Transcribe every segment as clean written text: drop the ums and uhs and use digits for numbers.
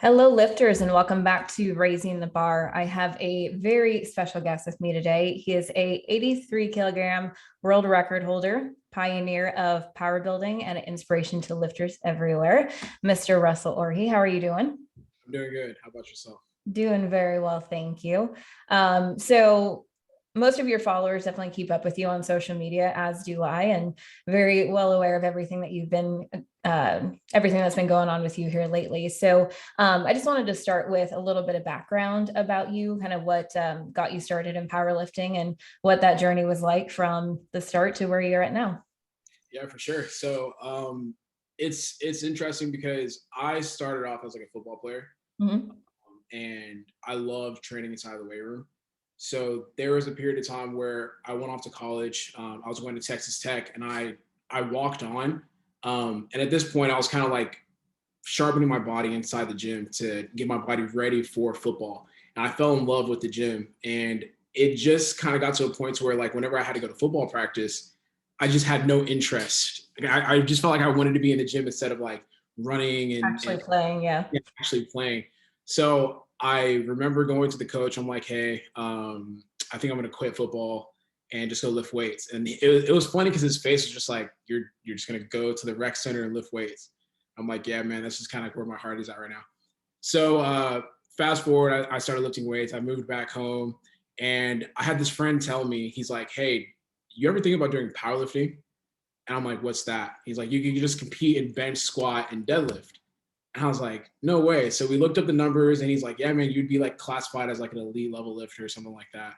Hello, lifters, and welcome back to Raising the Bar. I have a very special guest with me today. He is a 83 kilogram world record holder, pioneer of power building, and an inspiration to lifters everywhere, Mr. Russel Orhii. How are you doing? I'm doing good. How about yourself? Doing very well, thank you. So most of your followers definitely keep up with you on social media, as do I, and very well aware of everything that you've been, everything that's been going on with you here lately. So I just wanted to start with a little bit of background about you, kind of what got you started in powerlifting and what that journey was like from the start to where you're at now. Yeah, for sure. So it's interesting because I started off as like a football player, Mhm. and I love training inside the weight room. So there was a period of time where I went off to college. I was going to Texas Tech, and I walked on. And at this point, I was kind of like sharpening my body inside the gym to get my body ready for football. And I fell in love with the gym, and it just kind of got to a point where like whenever I had to go to football practice, I just had no interest. Like, I just felt like I wanted to be in the gym instead of like running Actually and playing, yeah. actually playing. So I remember going to the coach. I'm like, hey, I think I'm going to quit football and just go lift weights. And it was funny because his face was just like, you're just going to go to the rec center and lift weights. I'm like, yeah, man, that's just kind of where my heart is at right now. So fast forward, I started lifting weights. I moved back home, and I had this friend tell me, he's like, hey, you ever think about doing powerlifting? And I'm like, what's that? He's like, you can just compete in bench, squat, and deadlift. And I was like, no way. So we looked up the numbers, and he's like, yeah, man, you'd be like classified as like an elite level lifter or something like that.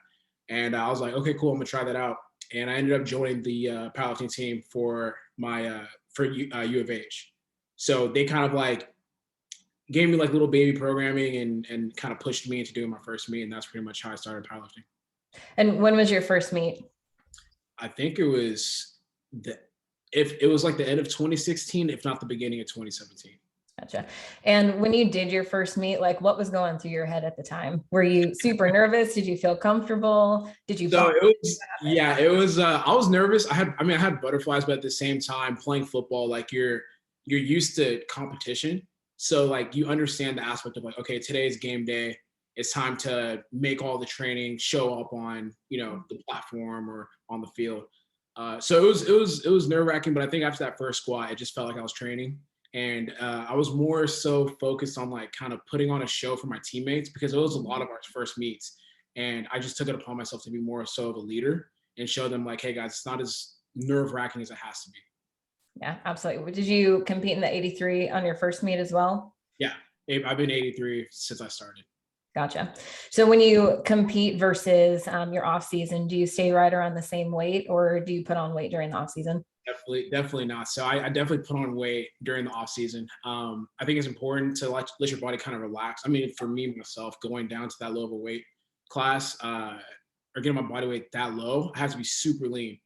And I was like, okay, cool, I'm gonna try that out. And I ended up joining the powerlifting team for my U of H. So they kind of like gave me like little baby programming and kind of pushed me into doing my first meet, and that's pretty much how I started powerlifting. And when was your first meet? I think it was the if it was like the end of 2016, if not the beginning of 2017. Gotcha. And when you did your first meet, like what was going through your head at the time? Were you super nervous? Did you feel comfortable? Did you So bump? it was, yeah, it was. I was nervous. I had butterflies, but at the same time, playing football, like you're used to competition, so like you understand the aspect of like, okay, today's game day. It's time to make all the training show up on the platform or on the field. So it was nerve wracking, but I think after that first squat, it just felt like I was training, and I was more so focused on like kind of putting on a show for my teammates because it was a lot of our first meets. And I just took it upon myself to be more so of a leader and show them like, hey guys, it's not as nerve wracking as it has to be. Yeah, absolutely. Did you compete in the 83 on your first meet as well? Yeah, I've been 83 since I started. Gotcha. So when you compete versus your off season, do you stay right around the same weight or do you put on weight during the off season? Definitely not. So I definitely put on weight during the off season. I think it's important to let your body kind of relax. I mean, for me myself, going down to that low of a weight class or getting my body weight that low, I have to be super lean,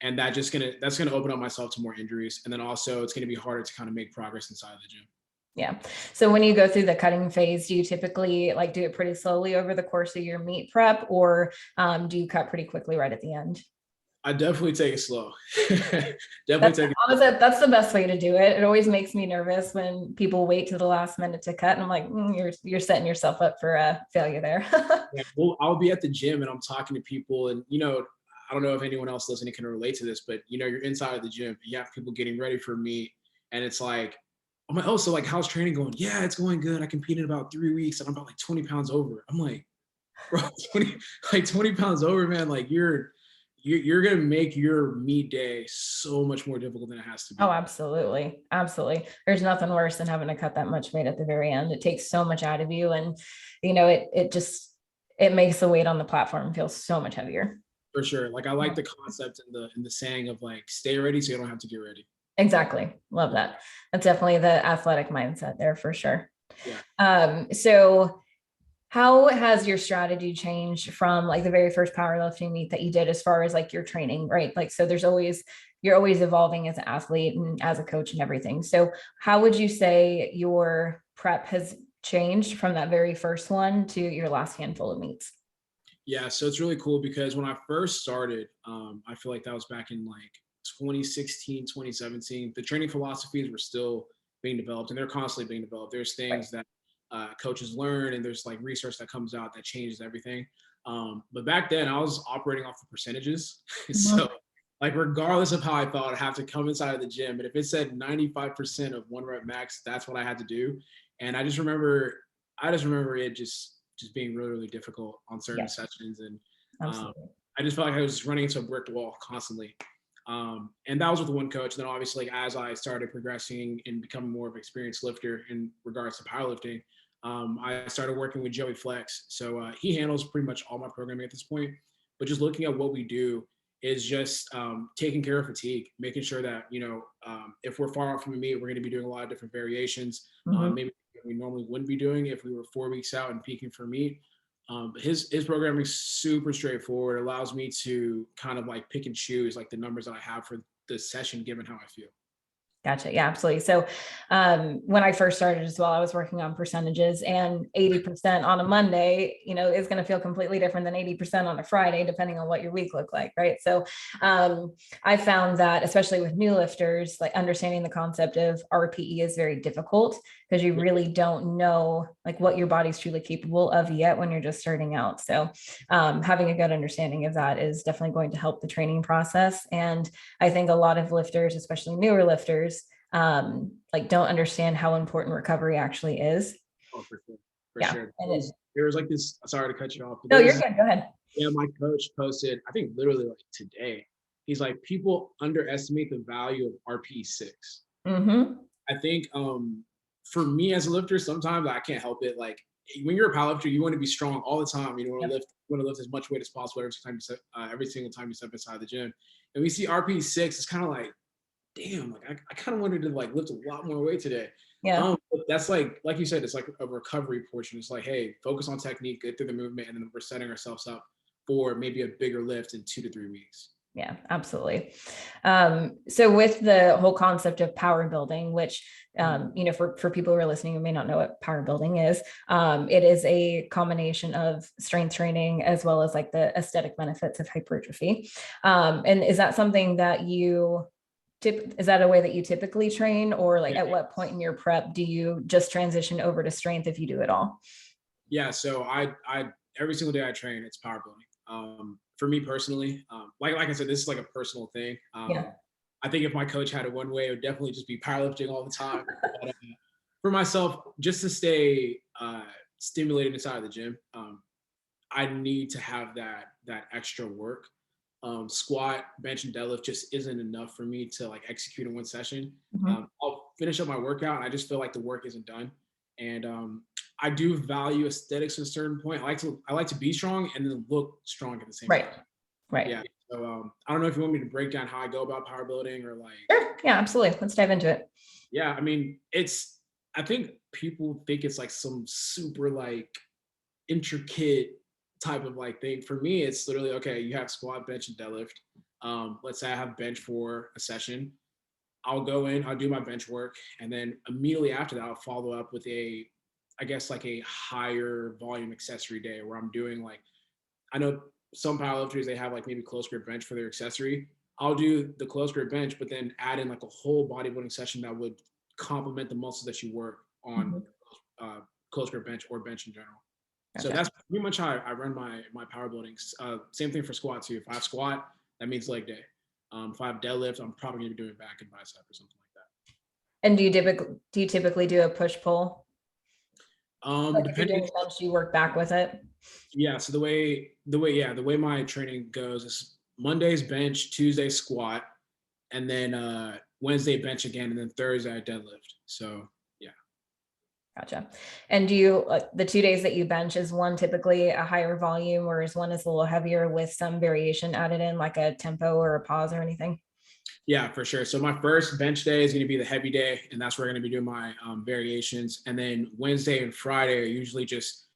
and that's gonna open up myself to more injuries, and then also it's gonna be harder to kind of make progress inside the gym. Yeah. So when you go through the cutting phase, do you typically like do it pretty slowly over the course of your meet prep or do you cut pretty quickly right at the end? I definitely take it slow. Definitely That's take it slow. honestly, that's the best way to do it. It always makes me nervous when people wait to the last minute to cut, and I'm like, you're setting yourself up for a failure there. Yeah, well, I'll be at the gym and I'm talking to people, and I don't know if anyone else listening can relate to this, but you're inside of the gym and you have people getting ready for meet, and it's like, I'm like, oh, so like, how's training going? Yeah, it's going good. I competed about 3 weeks and I'm about like 20 pounds over. I'm like, bro, 20 pounds over, man. Like you're gonna make your meet day so much more difficult than it has to Oh, be. absolutely. Absolutely. There's nothing worse than having to cut that much weight at the very end. It takes so much out of you. And, it just, it makes the weight on the platform feel so much heavier. For sure. Like I like the concept and the saying of like stay ready so you don't have to get ready. Exactly. Love that. That's definitely the athletic mindset there for sure. Yeah. So how has your strategy changed from like the very first powerlifting meet that you did as far as like your training, right? Like, so you're always evolving as an athlete and as a coach and everything. So how would you say your prep has changed from that very first one to your last handful of meets? Yeah, so it's really cool because when I first started, I feel like that was back in like 2016, 2017. The training philosophies were still being developed, and they're constantly being developed. There's Right. things that coaches learn, and there's like research that comes out that changes everything. But back then I was operating off of percentages. So like regardless of how I felt, I'd have to come inside of the gym. And if it said 95% of 1 rep max, that's what I had to do. And I just remember it just being really, really difficult on certain sessions. And I just felt like I was just running into a brick wall constantly. And that was with one coach. And then obviously, as I started progressing and becoming more of an experienced lifter in regards to powerlifting, I started working with Joey Flex. So he handles pretty much all my programming at this point. But just looking at what we do is just taking care of fatigue, making sure that, if we're far out from a meet, we're going to be doing a lot of different variations. Maybe we normally wouldn't be doing if we were 4 weeks out and peaking for meet. But his programming is super straightforward. It allows me to kind of like pick and choose like the numbers that I have for the session, given how I feel. Gotcha. Yeah, absolutely. So when I first started as well, I was working on percentages, and 80% on a Monday, is going to feel completely different than 80% on a Friday, depending on what your week looked like. Right. So I found that especially with new lifters, like understanding the concept of RPE is very difficult because you really don't know like what your body's truly capable of yet when you're just starting out. So having a good understanding of that is definitely going to help the training process. And I think a lot of lifters, especially newer lifters, like don't understand how important recovery actually is. Oh, for sure. For Yeah. sure. There was like this, sorry to cut you off. No, you're good. Go ahead. Yeah, my coach posted, I think literally like today, he's like, people underestimate the value of RP6. I think for me as a lifter, sometimes I can't help it. Like when you're a powerlifter, you want to be strong all the time. You want to lift as much weight as possible every single time you step inside the gym. And we see RP6, it's kind of like, damn, like I kind of wanted to like lift a lot more weight today. Yeah. But that's like you said, it's like a recovery portion. It's like, hey, focus on technique, get through the movement, and then we're setting ourselves up for maybe a bigger lift in 2 to 3 weeks. Yeah, absolutely. So with the whole concept of power building, which, for people who are listening who may not know what power building is, it is a combination of strength training as well as like the aesthetic benefits of hypertrophy. And is that something that is that a way that you typically train, or like at what point in your prep do you just transition over to strength if you do it all? Yeah, so I every single day I train, it's power building. For me personally, like I said, this is like a personal thing. I think if my coach had it one way, it would definitely just be powerlifting all the time. But, for myself, just to stay stimulated inside of the gym, I need to have that extra work. Squat, bench, and deadlift just isn't enough for me to like execute in one session. I'll finish up my workout, and I just feel like the work isn't done. And I do value aesthetics at a certain point. I like to be strong and then look strong at the same time. Right. Yeah. So I don't know if you want me to break down how I go about power building or like. Sure. Yeah, absolutely. Let's dive into it. Yeah, I mean, I think people think it's like some super like intricate type of like thing. For me, it's literally, okay, you have squat, bench, and deadlift. Let's say I have bench for a session. I'll go in, I'll do my bench work, and then immediately after that, I'll follow up with a higher volume accessory day where I'm doing like, I know some powerlifters, they have like maybe close grip bench for their accessory. I'll do the close grip bench, but then add in like a whole bodybuilding session that would complement the muscles that you work on close grip bench or bench in general. Gotcha. So that's pretty much how I run my power buildings. Same thing for squat too. If I have squat, that means leg day. If I have deadlift, I'm probably gonna be doing back and bicep or something like that. And do you typically do a push pull? Like Depending, if you're doing bench, you work back with it. Yeah. So the way my training goes is Monday's bench, Tuesday squat, and then Wednesday bench again, and then Thursday I deadlift. So yeah. Gotcha. And do you the 2 days that you bench, is one typically a higher volume, or is one is a little heavier with some variation added in, like a tempo or a pause or anything? Yeah, for sure. So my first bench day is going to be the heavy day, and that's where I'm going to be doing my variations. And then Wednesday and Friday are usually just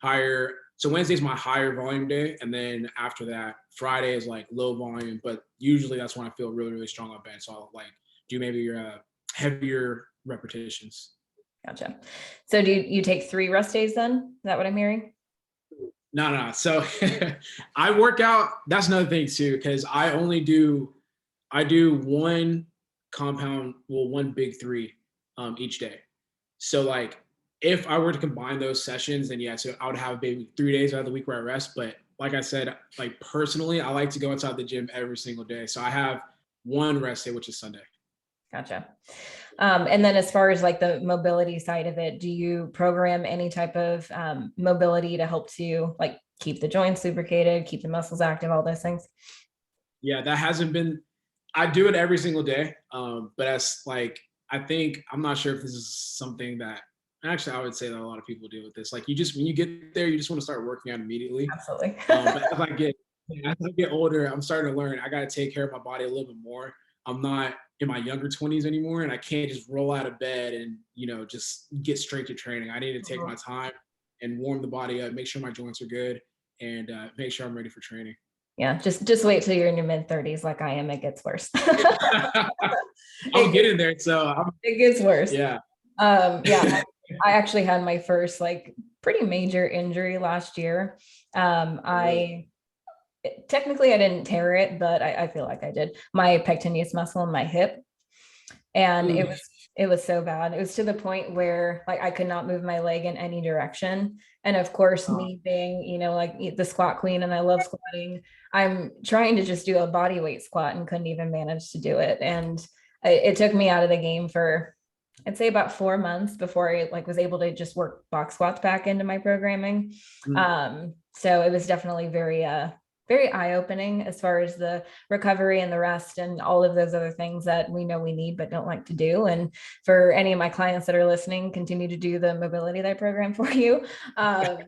higher. So Wednesday is my higher volume day, and then after that, Friday is like low volume. But usually that's when I feel really, really strong on bench. So I'll like do maybe your heavier repetitions. Gotcha. So do you take 3 rest days then? Is that what I'm hearing? No. So I work out. That's another thing too, because I do one compound, well, one big 3 each day. So like if I were to combine those sessions, then yeah, so I would have maybe 3 days out of the week where I rest. But like I said, like personally, I like to go inside the gym every single day. So I have one rest day, which is Sunday. Gotcha. And then as far as like the mobility side of it, do you program any type of mobility to help to like keep the joints lubricated, keep the muscles active, all those things? Yeah, that hasn't been, I do it every single day. But as like, I think, I'm not sure if this is something that, actually, I would say that a lot of people deal with this. Like you just, when you get there, you just want to start working out immediately. Absolutely. But as I get older, I'm starting to learn I got to take care of my body a little bit more. I'm not in my younger 20s anymore, and I can't just roll out of bed and just get straight to training. I need to take my time and warm the body up, make sure my joints are good, and make sure I'm ready for training. Yeah, just wait till you're in your mid 30s, like I am. It gets worse. I'm getting there, so it gets worse. Yeah. Yeah, I actually had my first like pretty major injury last year. Technically I didn't tear it, but I feel like I did. My pectineus muscle in my hip, and it was so bad. It was to the point where like I could not move my leg in any direction. And of course, me being, like the squat queen and I love squatting, I'm trying to just do a body weight squat and couldn't even manage to do it. And it took me out of the game for, I'd say, about 4 months before I like was able to just work box squats back into my programming. So it was definitely very eye-opening as far as the recovery and the rest and all of those other things that we know we need but don't like to do. And for any of my clients that are listening, continue to do the mobility that I program for you. I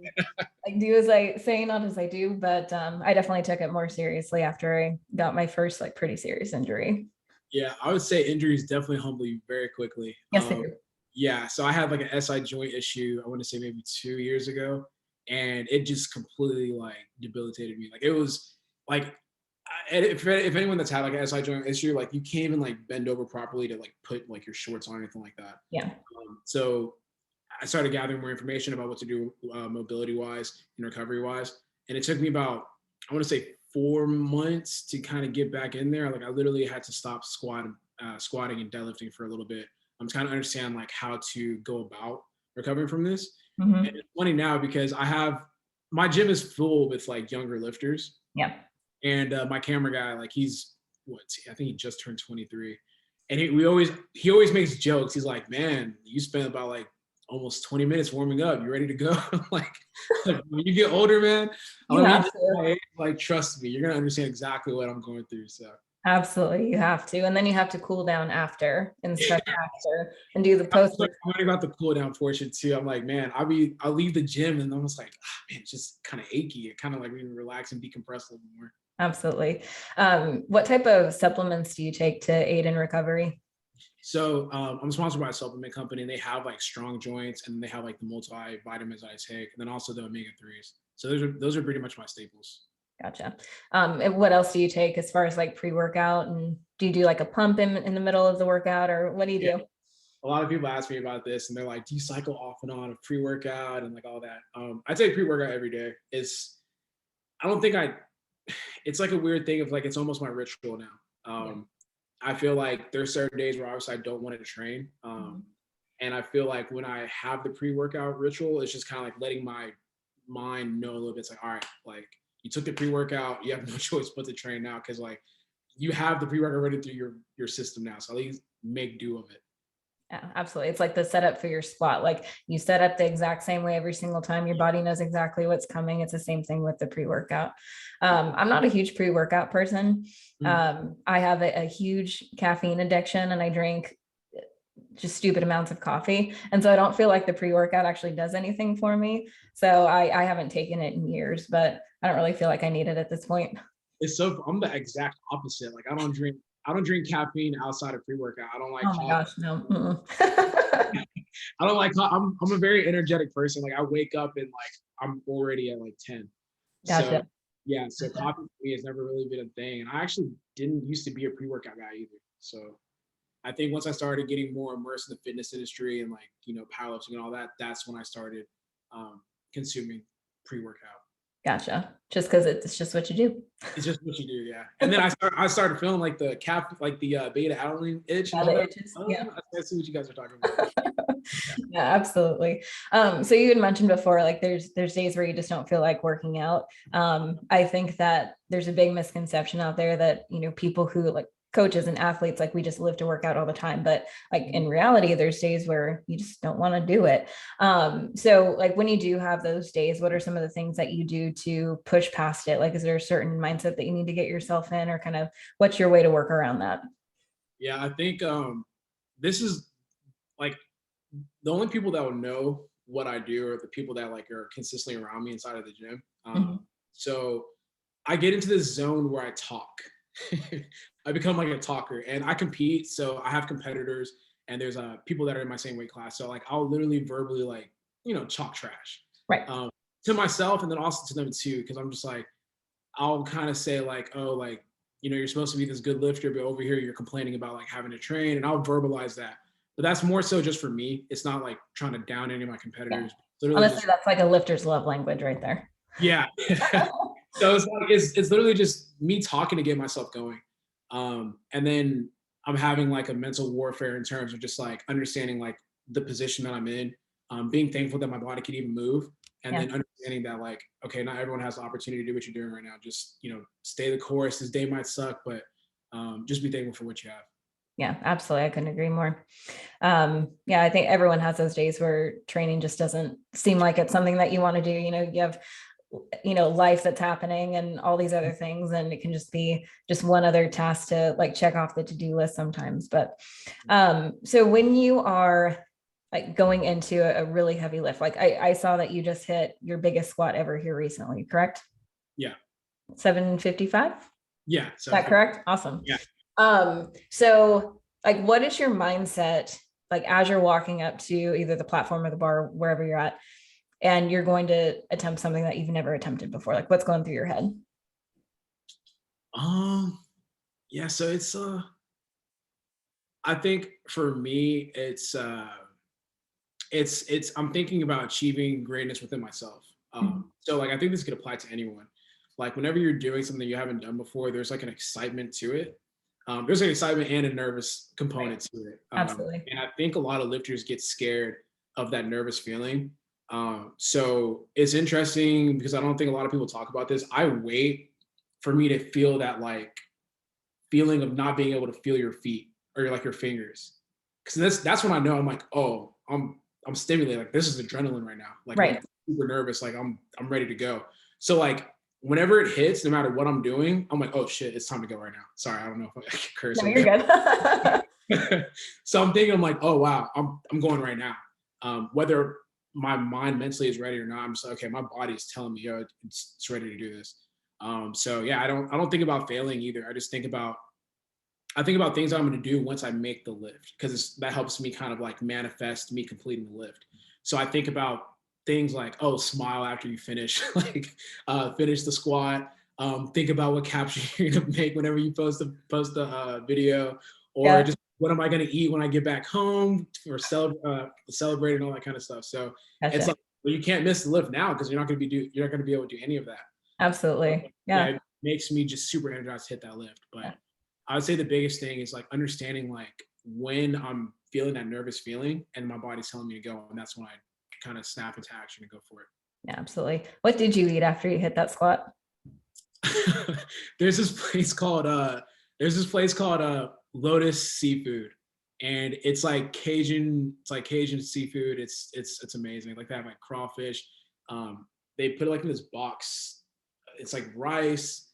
do as I say, not as I do, but I definitely took it more seriously after I got my first like pretty serious injury. Yeah, I would say injuries definitely humble you very quickly. Yes, they do. Yeah, so I had like an SI joint issue, I want to say maybe 2 years ago, and it just completely like debilitated me. Like it was like, if anyone that's had like an SI joint issue, like you can't even like bend over properly to like put like your shorts on or anything like that. Yeah. So I started gathering more information about what to do mobility wise and recovery wise, and it took me about, I want to say, 4 months to kind of get back in there. Like I literally had to stop squatting and deadlifting for a little bit. I'm trying to understand like how to go about recovering from this. And it's funny now because my gym is full with like younger lifters. Yeah. And my camera guy, like I think he just turned 23. And he always makes jokes. He's like, man, you spent about like almost 20 minutes warming up. You ready to go? like when you get older, man, like trust me, you're gonna understand exactly what I'm going through. So absolutely, you have to, and then you have to cool down after and stretch after and do the post. I'm learning about the cool down portion too. I'm like, man, I'll leave the gym and I'm just like, man, it's just kind of achy. It kind of like really relax and decompress a little more. Absolutely. What type of supplements do you take to aid in recovery? So I'm sponsored by a supplement company, and they have like strong joints, and they have like the multivitamins I take, and then also the omega-3s. So those are pretty much my staples. Gotcha. And what else do you take as far as like pre-workout? And do you do like a pump in the middle of the workout, or what do you do? A lot of people ask me about this, and they're like, do you cycle off and on of pre-workout and like all that? I take pre-workout every day. It's like a weird thing of like, it's almost my ritual now. I feel like there's certain days where obviously I don't want to train. And I feel like when I have the pre-workout ritual, it's just kind of like letting my mind know a little bit. It's like, all right, like you took the pre-workout, you have no choice but to train now, because like you have the pre-workout running through your system now. So at least make do of it. Yeah, absolutely. It's like the setup for your squat. Like you set up the exact same way every single time. Your body knows exactly what's coming. It's the same thing with the pre-workout. I'm not a huge pre-workout person. I have a huge caffeine addiction, and I drink just stupid amounts of coffee. And so I don't feel like the pre-workout actually does anything for me. So I haven't taken it in years, but I don't really feel like I need it at this point. I'm the exact opposite. Like I don't drink caffeine outside of pre-workout. I don't like oh my gosh, no. I don't like I'm a very energetic person. Like I wake up and like I'm already at like 10. Gotcha. So coffee for me has never really been a thing. And I actually didn't used to be a pre-workout guy either. So I think once I started getting more immersed in the fitness industry and like, powerlifting and all that, that's when I started consuming pre-workout. Gotcha. Just because it's just what you do. It's just what you do, yeah. And then I started feeling like the beta alanine itch, and Yeah, I'm the like, itches. oh, Yeah. I see what you guys are talking about. Yeah. Yeah, absolutely. So you had mentioned before, like there's days where you just don't feel like working out. I think that there's a big misconception out there that, people who like coaches and athletes, like we just live to work out all the time. But like in reality, there's days where you just don't want to do it. So like when you do have those days, what are some of the things that you do to push past it? Like, is there a certain mindset that you need to get yourself in, or kind of what's your way to work around that? Yeah, I think this is like the only people that will know what I do are the people that like are consistently around me inside of the gym. Mhm. So I get into this zone where I talk. I become like a talker, and I compete. So I have competitors, and there's people that are in my same weight class. So like I'll literally verbally like talk trash Right. to myself, and then also to them too, because I'm just like I'll kind of say like, oh, like you're supposed to be this good lifter, but over here you're complaining about like having to train, and I'll verbalize that. But that's more so just for me. It's not like trying to down any of my Yeah. competitors. Literally Honestly, just that's like a lifter's love language right there. yeah. So it's like it's literally just me talking to get myself going. And then I'm having like a mental warfare in terms of just like understanding like the position that I'm in, being thankful that my body can even move, and Yeah. then understanding that like, okay, not everyone has the opportunity to do what you're doing right now. Just stay the course. This day might suck, but just be thankful for what you have. Yeah, absolutely. I couldn't agree more. Yeah, I think everyone has those days where training just doesn't seem like it's something that you want to do. You have, life that's happening and all these other things, and it can just be just one other task to like check off the to-do list sometimes. But so when you are like going into a really heavy lift, like I saw that you just hit your biggest squat ever here recently, correct? Yeah. 755? Yeah. Is So that correct? Awesome. yeah. So like what is your mindset like as you're walking up to either the platform or the bar, wherever you're at, and you're going to attempt something that you've never attempted before? Like what's going through your head? Yeah. So it's I think for me it's I'm thinking about achieving greatness within myself. Mhm. So like I think this could apply to anyone. Like whenever you're doing something you haven't done before, there's like an excitement to it. There's an excitement and a nervous Right. component to it. Absolutely. And I think a lot of lifters get scared of that nervous feeling. So it's interesting because I don't think a lot of people talk about this. I wait for me to feel that like feeling of not being able to feel your feet or like your fingers. Cause that's when I know I'm like, oh, I'm stimulated. Like this is adrenaline right now. Like I'm Right. super nervous. Like I'm ready to go. So like whenever it hits, no matter what I'm doing, I'm like, oh shit, it's time to go right now. Sorry, I don't know if I can curse No, on you're good. here. So I'm thinking, I'm like, oh wow, I'm going right now. Whether my mind mentally is ready or not, I'm just like, okay, my body is telling me, yo, it's ready to do this. So yeah, I don't think about failing either. I think about things I'm going to do once I make the lift, because that helps me kind of like manifest me completing the lift. So I think about things like, oh, smile after you finish, like finish the squat. Think about what caption you're going to make whenever you post a video, or Yeah. just what am I going to eat when I get back home for celebrate and all that kind of stuff. So it's Gotcha. like, well, you can't miss the lift now because you're not going to be able to do any of that. Absolutely. Yeah, Yeah. it makes me just super energized to hit that lift. Yeah. But I would say the biggest thing is like understanding like when I'm feeling that nervous feeling and my body's telling me to go, and that's when I kind of snap into action and go for Yeah, absolutely. What did you eat after you hit that squat? it. there's this place called Lotus Seafood, and it's like Cajun seafood. It's amazing. Like they have like crawfish. They put it like in this box. It's like rice,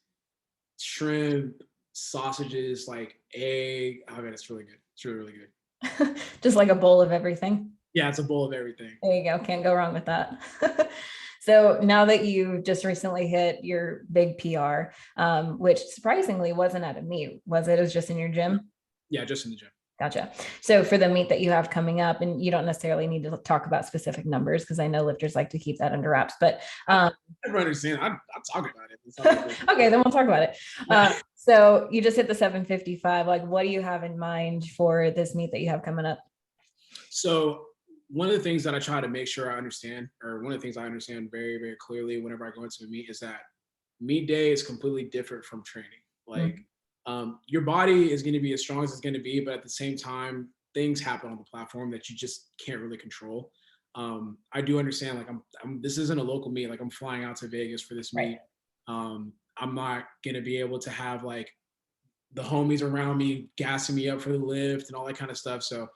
shrimp, sausages, like egg. Oh man, it's really good. It's really, really good. Just like a bowl of everything. Yeah, it's a bowl of everything. There you go. Can't go wrong with that. So now that you just recently hit your big PR, which surprisingly wasn't at a meet, was it? It was just in your gym? Yeah, just in the gym. Gotcha. So for the meet that you have coming up, and you don't necessarily need to talk about specific numbers because I know lifters like to keep that under wraps, but I never understand. I talk about it. okay, then we'll talk about it. Yeah. So you just hit the 755. Like, what do you have in mind for this meet that you have coming up? So one of the things that I try to make sure I understand, or one of the things I understand very, very clearly whenever I go into a meet, is that meet day is completely different from training. Like, your body is going to be as strong as it's going to be, but at the same time, things happen on the platform that you just can't really control. I do understand, like, this isn't a local meet. Like, I'm flying out to Vegas for this meet. I'm not going to be able to have like the homies around me gassing me up for the lift and all that kind of stuff. So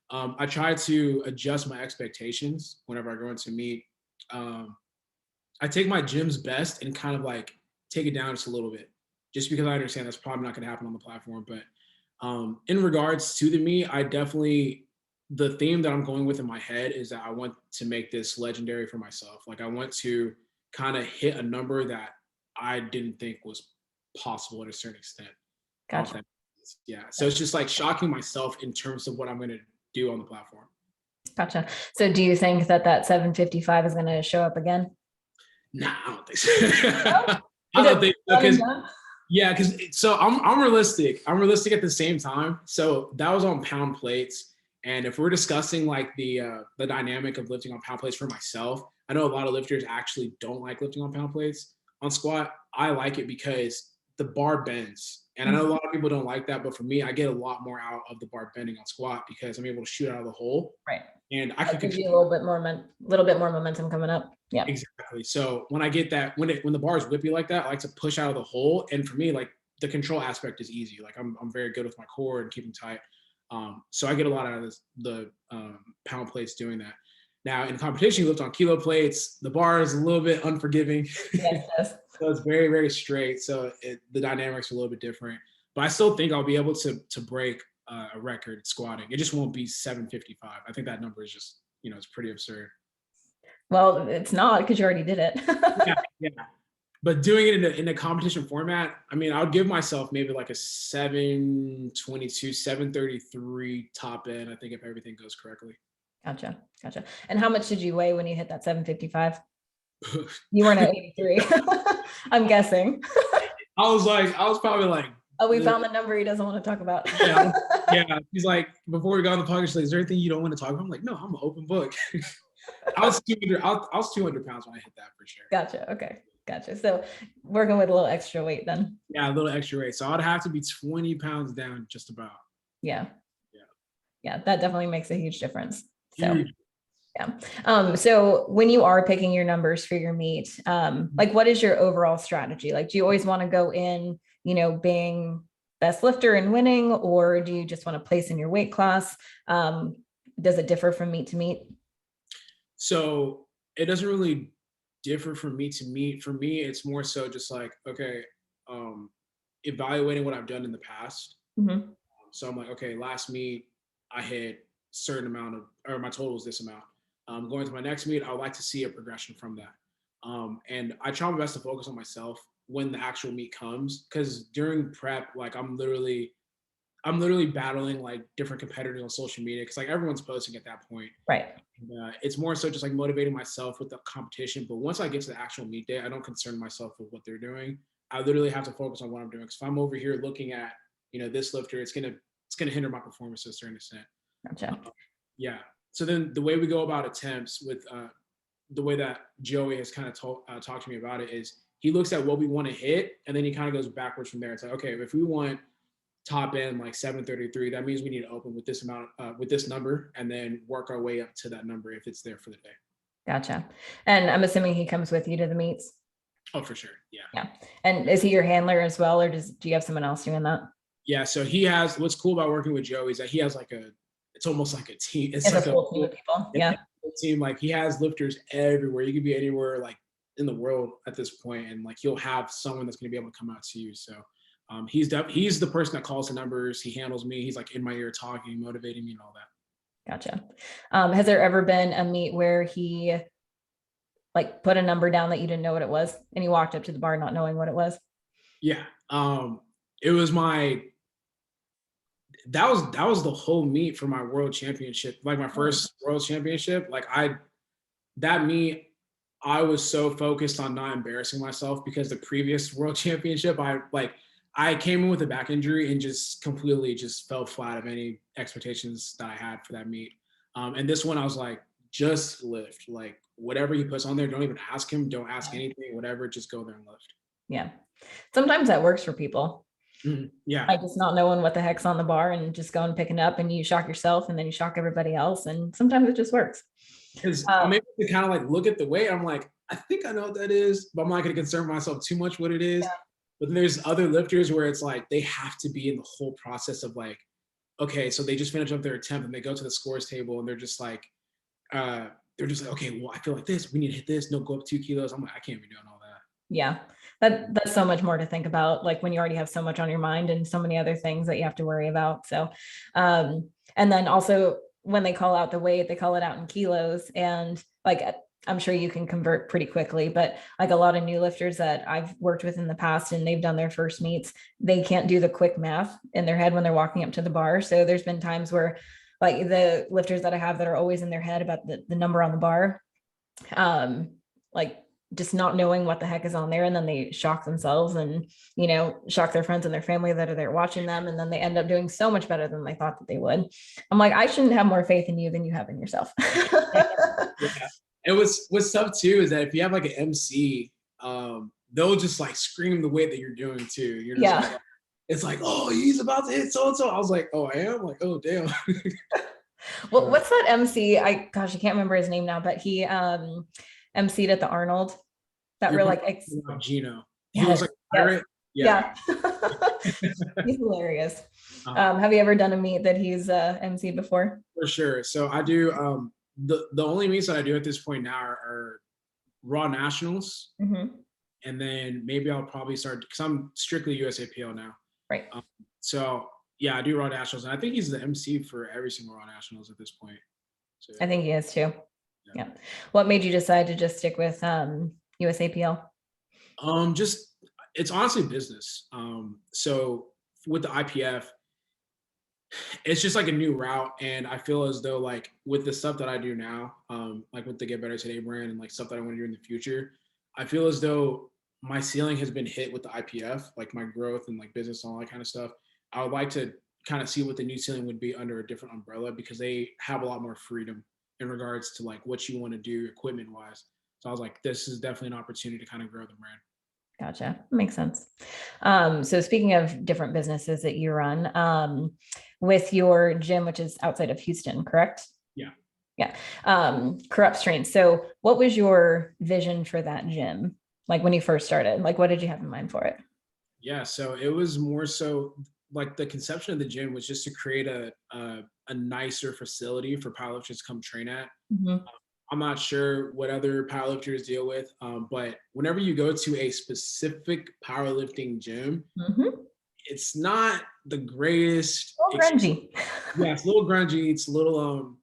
I try to adjust my expectations whenever I go into meet. I take my gym's best and kind of like take it down just a little bit, just because I understand that's probably not going to happen on the platform. But in regards to the meet, the theme that I'm going with in my head is that I want to make this legendary for myself. Like, I want to kind of hit a number that I didn't think was possible at a certain extent. Gotcha. Yeah. So it's just like shocking myself in terms of what I'm going to do on the platform. Gotcha. So do you think that 755 is going to show up again? Nah, I don't think so. No? I don't think so, because so I'm realistic. I'm realistic at the same time. So that was on pound plates. And if we're discussing like the dynamic of lifting on pound plates for myself, I know a lot of lifters actually don't like lifting on pound plates. On squat, I like it because the bar bends. And I know a lot of people don't like that, but for me, I get a lot more out of the bar bending on squat because I'm able to shoot out of the hole. Right. And I could give you a little bit more momentum coming up. Yeah. Exactly. So when I get that, when the bar is whippy like that, I like to push out of the hole. And for me, like, the control aspect is easy. Like, I'm very good with my core and keeping tight. So I get a lot out of the pound plates doing that. Now in competition, you lift on kilo plates. The bar is a little bit unforgiving. Yes. So it's very, very straight. So the dynamics are a little bit different. But I still think I'll be able to break a record squatting. It just won't be 755. I think that number is just, it's pretty absurd. Well, it's not, because you already did it. Yeah. But doing it in a competition format, I mean, I would give myself maybe like a 722, 733 top end, I think, if everything goes correctly. Gotcha. And how much did you weigh when you hit that 755? You weren't at 83. I'm guessing. I was probably like, oh, we found the number he doesn't want to talk about. Yeah. He's like, before we got on the podcast, like, is there anything you don't want to talk about? I'm like, no, I'm an open book. I was 200 pounds when I hit that, for sure. Gotcha. Okay. Gotcha. So working with a little extra weight then. Yeah, a little extra weight. So I'd have to be 20 pounds down just about. Yeah, that definitely makes a huge difference. So Huge. Yeah. So when you are picking your numbers for your meet, like, what is your overall strategy? Like, do you always want to go in, being best lifter and winning, or do you just want to place in your weight class? Does it differ from meet to meet? So it doesn't really differ from meet to meet. For me, it's more so just like, okay, evaluating what I've done in the past. So I'm like, okay, last meet I hit certain amount of, or my total is this amount. Going to my next meet, I would like to see a progression from that. And I try my best to focus on myself when the actual meet comes, because during prep, like, I'm literally battling like different competitors on social media, because like everyone's posting at that point. Right. It's more so just like motivating myself with the competition. But once I get to the actual meet day, I don't concern myself with what they're doing. I literally have to focus on what I'm doing. Because if I'm over here looking at, this lifter, it's gonna hinder my performance to a certain extent. Gotcha. Yeah. So then the way we go about attempts with the way that Joey has kind of talked to me about it is, he looks at what we want to hit, and then he kind of goes backwards from there. It's like, okay, if we want top end like 733, that means we need to open with this amount, with this number, and then work our way up to that number if it's there for the day. Gotcha. And I'm assuming he comes with you to the meets? Oh, for sure. Yeah. Yeah. And is he your handler as well, or do you have someone else doing that? Yeah. So he has, what's cool about working with Joey is that he has like it's almost like a team. It's like a full team of people. Yeah. Team. Like, he has lifters everywhere. You could be anywhere like in the world at this point, and like, you'll have someone that's going to be able to come out to you. So he's the person that calls the numbers. He handles me. He's like in my ear talking, motivating me, and all that. Gotcha. Has there ever been a meet where he like put a number down that you didn't know what it was, and he walked up to the bar not knowing what it was? Yeah. It was that was the whole meet for my world championship, like my first world championship. Like, that meet, I was so focused on not embarrassing myself, because the previous world championship, I came in with a back injury and just completely just fell flat of any expectations that I had for that meet. And this one I was like, just lift, like whatever he puts on there, don't even ask him, don't ask anything, whatever, just go there and lift. Yeah. Sometimes that works for people. Yeah. Like just not knowing what the heck's on the bar and just going picking up, and you shock yourself and then you shock everybody else. And sometimes it just works. Because I'm able to kind of like look at the weight. I'm like, I think I know what that is, but I'm not going to concern myself too much what it is. Yeah. But then there's other lifters where it's like they have to be in the whole process of like, okay, so they just finish up their attempt and they go to the scores table and they're just like, okay, well, I feel like this. We need to hit this. No, go up 2 kilos. I'm like, I can't be doing all that. Yeah. That's so much more to think about, like when you already have so much on your mind and so many other things that you have to worry about. So, and then also when they call out the weight, they call it out in kilos, and like, I'm sure you can convert pretty quickly, but like a lot of new lifters that I've worked with in the past and they've done their first meets, they can't do the quick math in their head when they're walking up to the bar. So there's been times where like the lifters that I have that are always in their head about the number on the bar, like just not knowing what the heck is on there, and then they shock themselves and, you know, shock their friends and their family that are there watching them, and then they end up doing so much better than they thought that they would. I'm like, I shouldn't have more faith in you than you have in yourself. Yeah. And what's tough too is that if you have like an MC, they'll just like scream the weight that you're doing too. You're just like, it's like, oh, he's about to hit so and so. I was like, oh, I am, like, oh damn. Well, what's that MC? I can't remember his name now, but he MC'd at the Arnold. That You're real like Gino. He was like a pirate. Yeah. He's hilarious. Have you ever done a meet that he's MC'd before? For sure. So I do the only meets that I do at this point now are Raw Nationals. And then maybe I'll probably start, because I'm strictly USAPL now. Right. So yeah, I do Raw Nationals, and I think he's the MC for every single Raw Nationals at this point. So, I think he is too. Yeah. What made you decide to just stick with USAPL? Just, it's honestly business. So with the IPF, it's just like a new route, and I feel as though like with the stuff that I do now, like with the Get Better Today brand and like stuff that I want to do in the future, I feel as though my ceiling has been hit with the IPF, like my growth and like business and all that kind of stuff. I would like to kind of see what the new ceiling would be under a different umbrella, because they have a lot more freedom in regards to like what you want to do equipment wise. So I was like, this is definitely an opportunity to kind of grow the brand. Gotcha. Makes sense. So speaking of different businesses that you run, with your gym, which is outside of Houston, correct? Yeah. Yeah. Corrupt Strength. So what was your vision for that gym? Like when you first started, like what did you have in mind for it? Yeah. So it was more so like the conception of the gym was just to create a nicer facility for powerlifters to come train at. I'm not sure what other powerlifters deal with, but whenever you go to a specific powerlifting gym, it's not the greatest. A little grungy. Yeah, it's a little grungy. It's a little,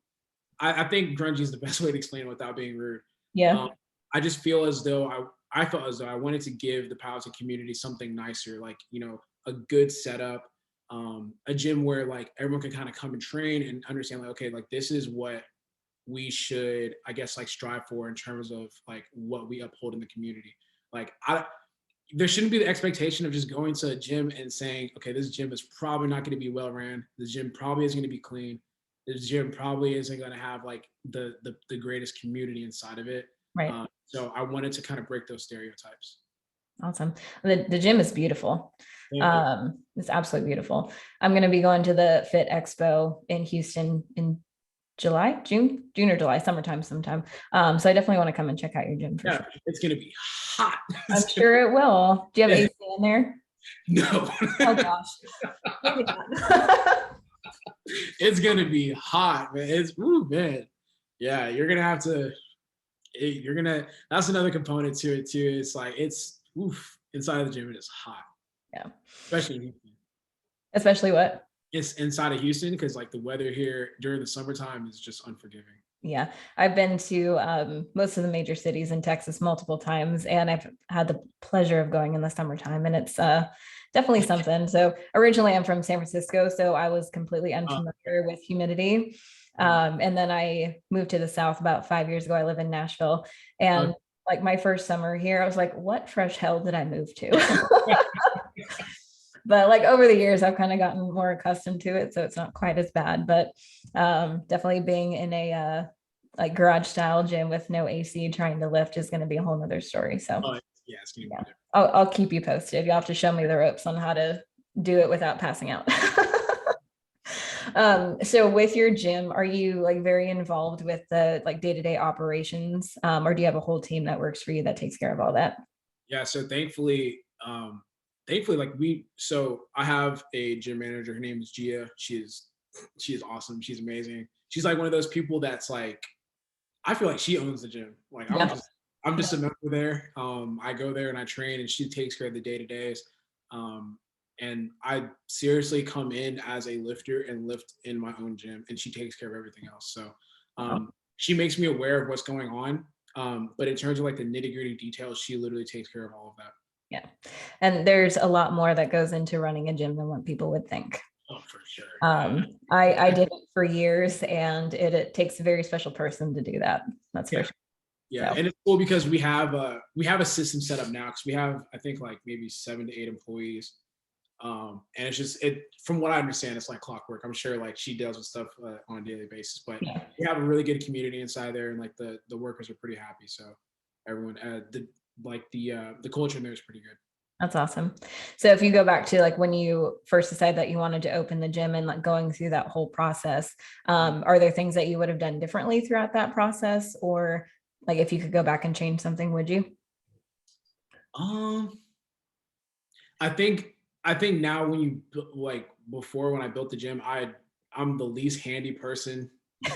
I think grungy is the best way to explain it without being rude. Yeah. I just feel as though I felt as though I wanted to give the powerlifting community something nicer, like, you know, a good setup, a gym where like everyone can kind of come and train and understand like, okay, like this is what we should, I guess, like strive for in terms of like what we uphold in the community. Like there shouldn't be the expectation of just going to a gym and saying, okay, this gym is probably not going to be well ran. This gym probably isn't going to be clean. This gym probably isn't going to have like the greatest community inside of it. Right. So I wanted to kind of break those stereotypes. Awesome. The gym is beautiful. It's absolutely beautiful. I'm going to be going to the Fit Expo in Houston in June or July, summertime sometime. So I definitely want to come and check out your gym for sure. It's going to be hot. I'm sure it will. Do you have AC in there? No. Oh gosh. It's going to be hot, man. Man. Yeah, you're going to have to, that's another component to it too. It's like, inside of the gym, it is hot. Yeah. Especially in Houston. Especially what? It's inside of Houston, because like the weather here during the summertime is just unforgiving. Yeah, I've been to most of the major cities in Texas multiple times, and I've had the pleasure of going in the summertime, and it's definitely something. So originally I'm from San Francisco, so I was completely unfamiliar with humidity. And then I moved to the South about 5 years ago. I live in Nashville, and like my first summer here, I was like, what fresh hell did I move to? But like over the years, I've kind of gotten more accustomed to it, so it's not quite as bad. But definitely being in a like garage style gym with no AC trying to lift is going to be a whole nother story. So Yeah, it's gonna be yeah, different. I'll keep you posted. You'll have to show me the ropes on how to do it without passing out. So with your gym, are you like very involved with the like day-to-day operations, or do you have a whole team that works for you that takes care of all that? Yeah, so thankfully, like so I have a gym manager. Her name is Gia. She is awesome. She's amazing. She's like one of those people that's like, I feel like she owns the gym. Like Yeah. I'm just a member there. I go there and I train, and she takes care of the day to days. And I seriously come in as a lifter and lift in my own gym, and she takes care of everything else. So she makes me aware of what's going on. But in terms of like the nitty gritty details, she literally takes care of all of that. Yeah. And there's a lot more that goes into running a gym than what people would think. Oh, for sure. I did it for years, and it takes a very special person to do that. That's for Yeah. sure. Yeah, So and it's cool because we have a system set up now because we have, I think, like maybe 7 to 8 employees. And it's just from what I understand, it's like clockwork. I'm sure like she deals with stuff on a daily basis, but yeah, we have a really good community inside there, and like the workers are pretty happy. So everyone, the culture in there is pretty good. that's awesome. So if you go back to like when you first decided that you wanted to open the gym and like going through that whole process, are there things that you would have done differently throughout that process, or like if you could go back and change something, would you? Um, I think I think now when you like before when I built the gym, I'm the least handy person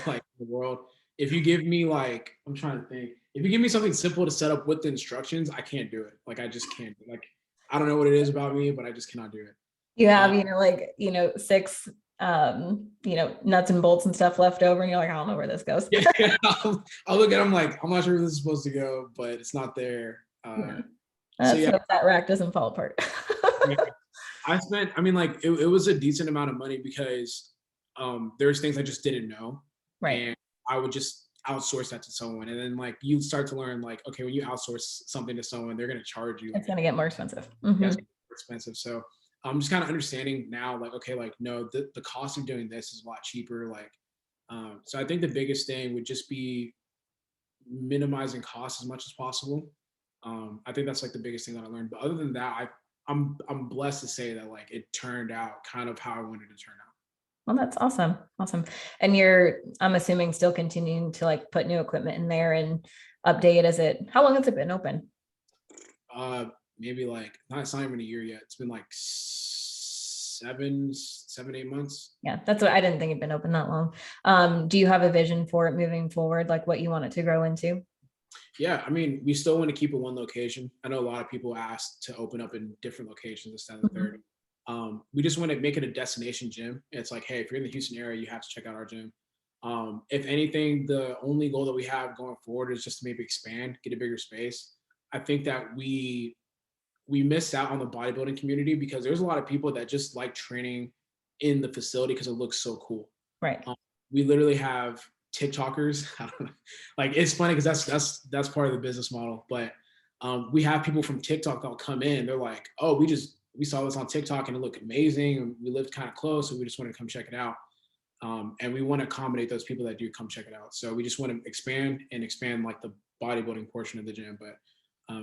like in the world. If you give me like I'm trying to think, if you give me something simple to set up with the instructions, I can't do it. Like I just can't. Like I don't know what it is about me, but I just cannot do it. You Uh, have, like, six, nuts and bolts and stuff left over, and you're like, I don't know where this goes. yeah, I'll look at them like I'm not sure where this is supposed to go, but it's not there. Yeah. So Let's yeah, hope that rack doesn't fall apart. yeah. I mean, like it was a decent amount of money because there's things I just didn't know, Right. and I would just outsource that to someone, and then like you start to learn like, okay, when you outsource something to someone, they're gonna charge you like It's going to get more expensive. that's expensive. So I'm just kind of understanding now, like, okay, like no, the cost of doing this is a lot cheaper. Like, so I think the biggest thing would just be minimizing costs as much as possible. I think that's like the biggest thing that I learned. But other than that, I'm blessed to say that like it turned out kind of how I wanted to turn out. Well, that's awesome. Awesome. And I'm assuming, still continuing to like put new equipment in there and update how long has it been open? Maybe like it's not even a year yet. It's been like 7, 8 months. Yeah, that's what I didn't think it'd been open that long. Do you have a vision for it moving forward, like what you want it to grow into? Yeah, I mean, we still want to keep it one location. I know a lot of people ask to open up in different locations instead of the third. We just want to make it a destination gym. It's like, hey, if you're in the Houston area, you have to check out our gym. If anything, the only goal that we have going forward is just to maybe expand, get a bigger space. I think that we missed out on the bodybuilding community because there's a lot of people that just like training in the facility because it looks so cool. Right. We literally have TikTokers. Like it's funny because that's part of the business model. But we have people from TikTok that'll come in. They're like, oh, we saw this on TikTok and it looked amazing. And we lived kind of close, so we just wanted to come check it out. And we want to accommodate those people that do come check it out. So we just want to expand like the bodybuilding portion of the gym. But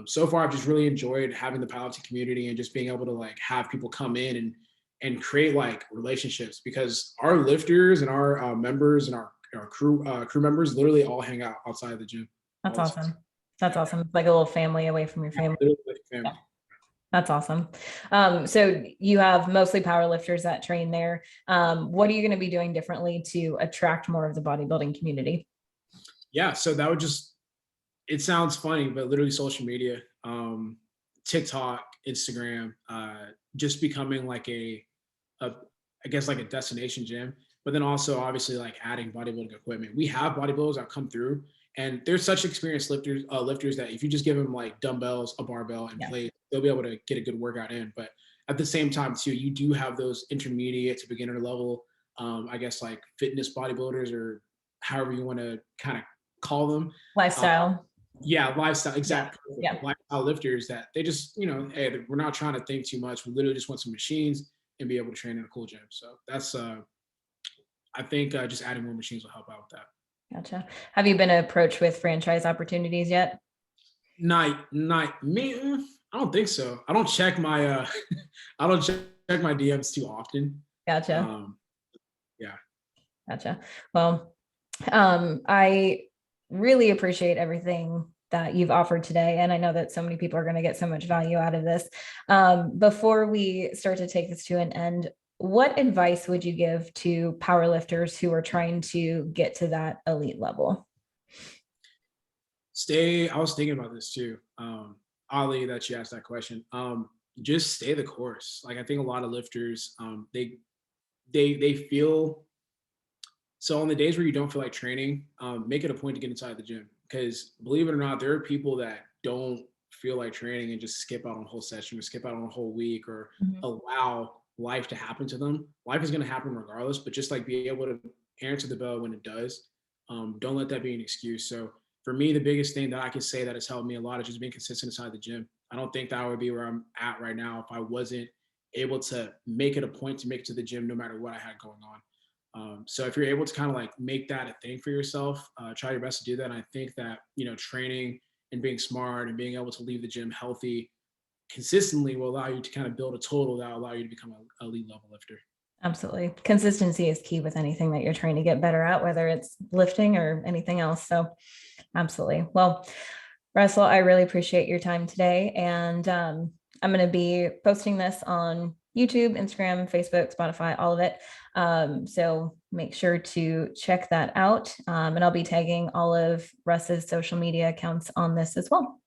so far, I've just really enjoyed having the powerlifting community and just being able to like have people come in and create like relationships because our lifters and our members and our crew members literally all hang out outside of the gym. That's awesome. That's awesome. It's like a little family away from your family. Like family. Yeah, that's awesome. So you have mostly power lifters that train there. What are you going to be doing differently to attract more of the bodybuilding community? Yeah, so that would just it sounds funny, but literally social media, TikTok, Instagram, just becoming like I guess like a destination gym, but then also obviously like adding bodybuilding equipment. We have bodybuilders that come through and they're such experienced lifters that if you just give them like dumbbells, a barbell and plates, they'll be able to get a good workout in. But at the same time too, you do have those intermediate to beginner level, I guess like fitness bodybuilders or however you want to kind of call them. Lifestyle. Yeah, lifestyle, Yeah. exactly. Yeah. Lifestyle lifters that they just, hey, we're not trying to think too much. We literally just want some machines and be able to train in a cool gym. So that's, I think just adding more machines will help out with that. Gotcha. Have you been approached with franchise opportunities yet? Not me. I don't think so. I don't check my, I don't check my DMs too often. Gotcha. Um, yeah. Gotcha. Well, I really appreciate everything that you've offered today. And I know that so many people are going to get so much value out of this. Before we start to take this to an end, what advice would you give to powerlifters who are trying to get to that elite level? I was thinking about this too. Oddly that you asked that question. Just stay the course. Like I think a lot of lifters, they feel so on the days where you don't feel like training, make it a point to get inside the gym. Because believe it or not, there are people that don't feel like training and just skip out on a whole session or skip out on a whole week or Mhm. allow life to happen to them. Life is going to happen regardless, but just like be able to answer the bell when it does. Don't let that be an excuse. So for me, the biggest thing that I can say that has helped me a lot is just being consistent inside the gym. I don't think that I would be where I'm at right now if I wasn't able to make it a point to make it to the gym no matter what I had going on. So if you're able to kind of like make that a thing for yourself, try your best to do that. And I think that, training and being smart and being able to leave the gym healthy consistently will allow you to kind of build a total that will allow you to become a elite level lifter. Absolutely. Consistency is key with anything that you're trying to get better at, whether it's lifting or anything else. So, absolutely. Well, Russell, I really appreciate your time today. And I'm going to be posting this on YouTube, Instagram, Facebook, Spotify, all of it. So make sure to check that out. And I'll be tagging all of Russ's social media accounts on this as well.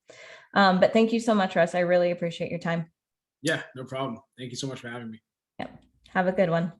But thank you so much, Russ. I really appreciate your time. Yeah, no problem. Thank you so much for having me. Yep. Have a good one.